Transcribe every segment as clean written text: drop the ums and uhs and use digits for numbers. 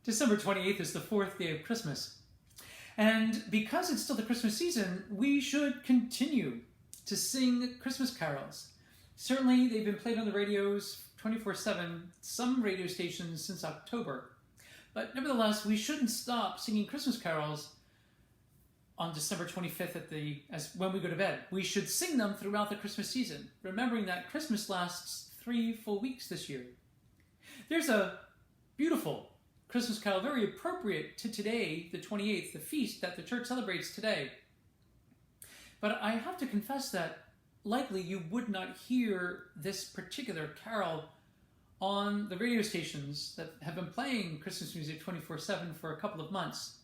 December 28th is the fourth day of Christmas. And because it's still the Christmas season, we should continue to sing Christmas carols. Certainly, they've been played on the radios 24/7, some radio stations since October. But nevertheless, we shouldn't stop singing Christmas carols on December 25th when we go to bed. We should sing them throughout the Christmas season, remembering that Christmas lasts 3 full weeks this year. There's a beautiful Christmas carol, very appropriate to today, the 28th, the feast that the church celebrates today. But I have to confess that likely you would not hear this particular carol on the radio stations that have been playing Christmas music 24/7 for a couple of months.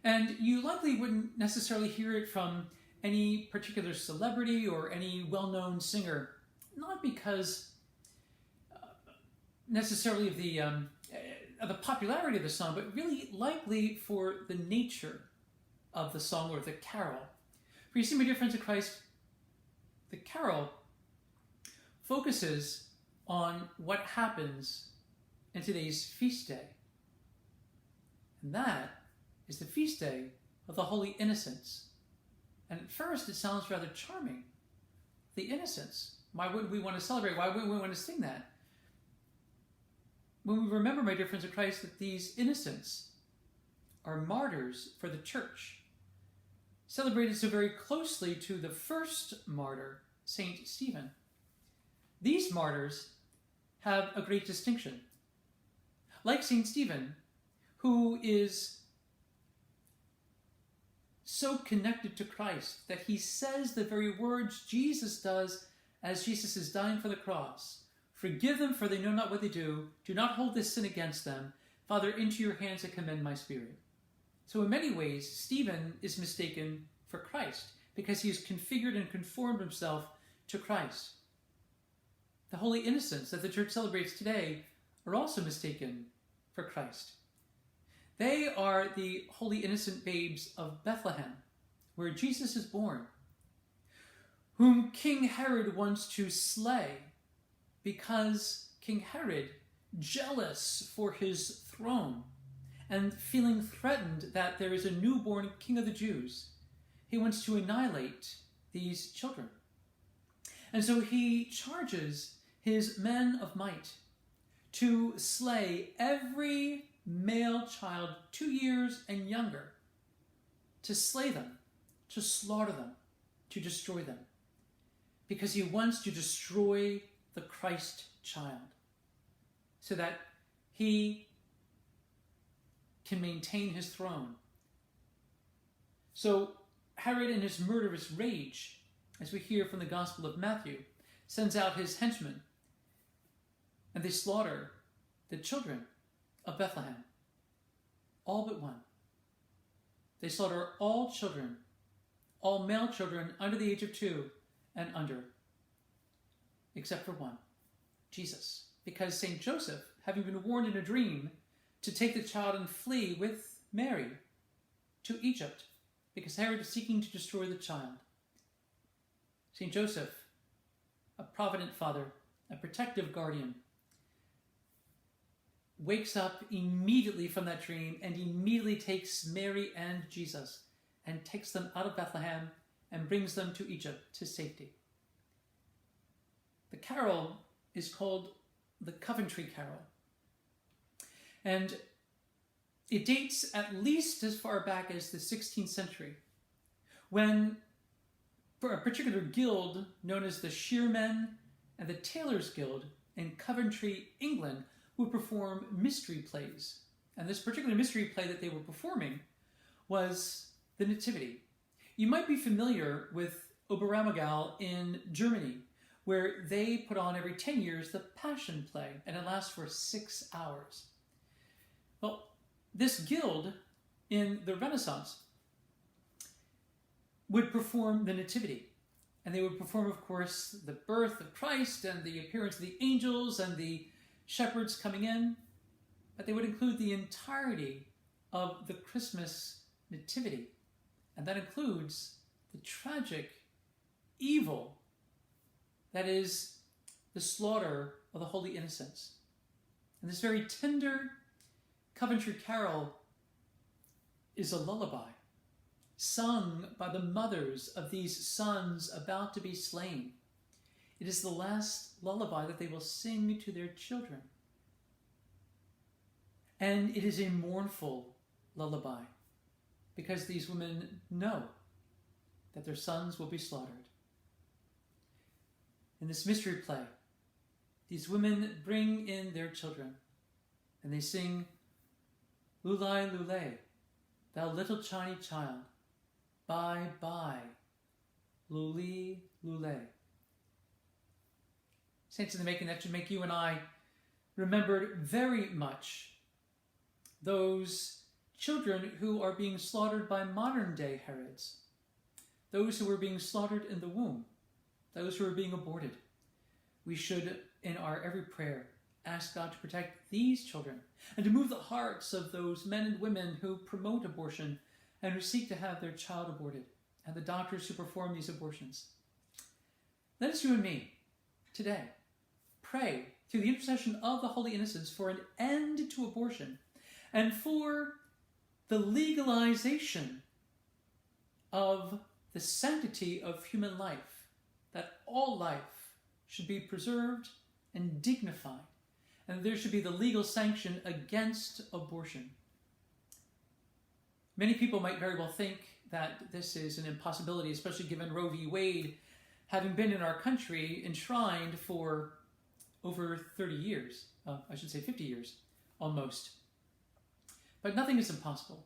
And you likely wouldn't necessarily hear it from any particular celebrity or any well-known singer, not because necessarily of the popularity of the song, but really likely for the nature of the song or the carol. For you see, my dear friends of Christ, the carol focuses on what happens in today's feast day. And that is the feast day of the Holy Innocents. And at first it sounds rather charming. The innocents. Why wouldn't we want to celebrate? Why wouldn't we want to sing that? When we remember, my dear friends of Christ, that these innocents are martyrs for the church, celebrated so very closely to the first martyr, Saint Stephen. These martyrs have a great distinction. Like Saint Stephen, who is so connected to Christ that he says the very words Jesus does as Jesus is dying for the cross. Forgive them, for they know not what they do. Do not hold this sin against them. Father, into your hands I commend my spirit. So in many ways, Stephen is mistaken for Christ because he has configured and conformed himself to Christ. The holy innocents that the church celebrates today are also mistaken for Christ. They are the holy innocent babes of Bethlehem, where Jesus is born, whom King Herod wants to slay because King Herod, jealous for his throne and feeling threatened that there is a newborn king of the Jews, he wants to annihilate these children. And so he charges his men of might to slay every male child 2 years and younger, to slay them, to slaughter them, to destroy them, because he wants to destroy the Christ child so that he can maintain his throne. So Herod, in his murderous rage, as we hear from the Gospel of Matthew, sends out his henchmen, and they slaughter the children of Bethlehem. All but one. They slaughter all children, all male children under the age of 2 and under, except for one, Jesus. Because St. Joseph, having been warned in a dream to take the child and flee with Mary to Egypt, because Herod is seeking to destroy the child. St. Joseph, a provident father, a protective guardian, wakes up immediately from that dream and immediately takes Mary and Jesus and takes them out of Bethlehem and brings them to Egypt to safety. The carol is called the Coventry Carol. And it dates at least as far back as the 16th century, when for a particular guild known as the Shearmen and the Tailors Guild in Coventry, England, would perform mystery plays. And this particular mystery play that they were performing was the Nativity. You might be familiar with Oberammergau in Germany, where they put on every 10 years the Passion Play, and it lasts for 6 hours. Well, this guild in the Renaissance would perform the Nativity. And they would perform, of course, the birth of Christ and the appearance of the angels and the shepherds coming in. But they would include the entirety of the Christmas Nativity. And that includes the tragic evil that is the slaughter of the holy innocents. And this very tender Coventry Carol is a lullaby sung by the mothers of these sons about to be slain. It is the last lullaby that they will sing to their children. And it is a mournful lullaby because these women know that their sons will be slaughtered. In this mystery play, these women bring in their children and they sing, "Lulai, lulay, thou little tiny child, bye, bye, luli, lulay." Saints in the making, that should make you and I remember very much those children who are being slaughtered by modern-day Herods, those who were being slaughtered in the womb, those who are being aborted. We should, in our every prayer, ask God to protect these children and to move the hearts of those men and women who promote abortion and who seek to have their child aborted, and the doctors who perform these abortions. Let us, you and me, today, pray through the intercession of the Holy Innocents for an end to abortion and for the legalization of the sanctity of human life, that all life should be preserved and dignified, and there should be the legal sanction against abortion. Many people might very well think that this is an impossibility, especially given Roe v. Wade having been in our country enshrined for over 30 years, I should say 50 years, almost. But nothing is impossible.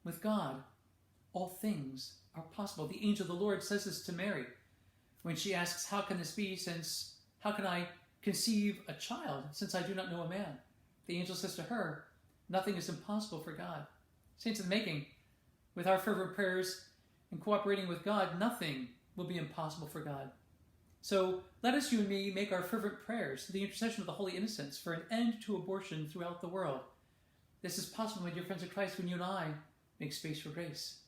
With God, all things are possible. The angel of the Lord says this to Mary when she asks, "How can this be, since how can I conceive a child since I do not know a man?" The angel says to her, "Nothing is impossible for God." Saints in the making, with our fervent prayers and cooperating with God, nothing will be impossible for God. So let us, you and me, make our fervent prayers to the intercession of the Holy Innocents for an end to abortion throughout the world. This is possible, my dear friends of Christ, when you and I make space for grace.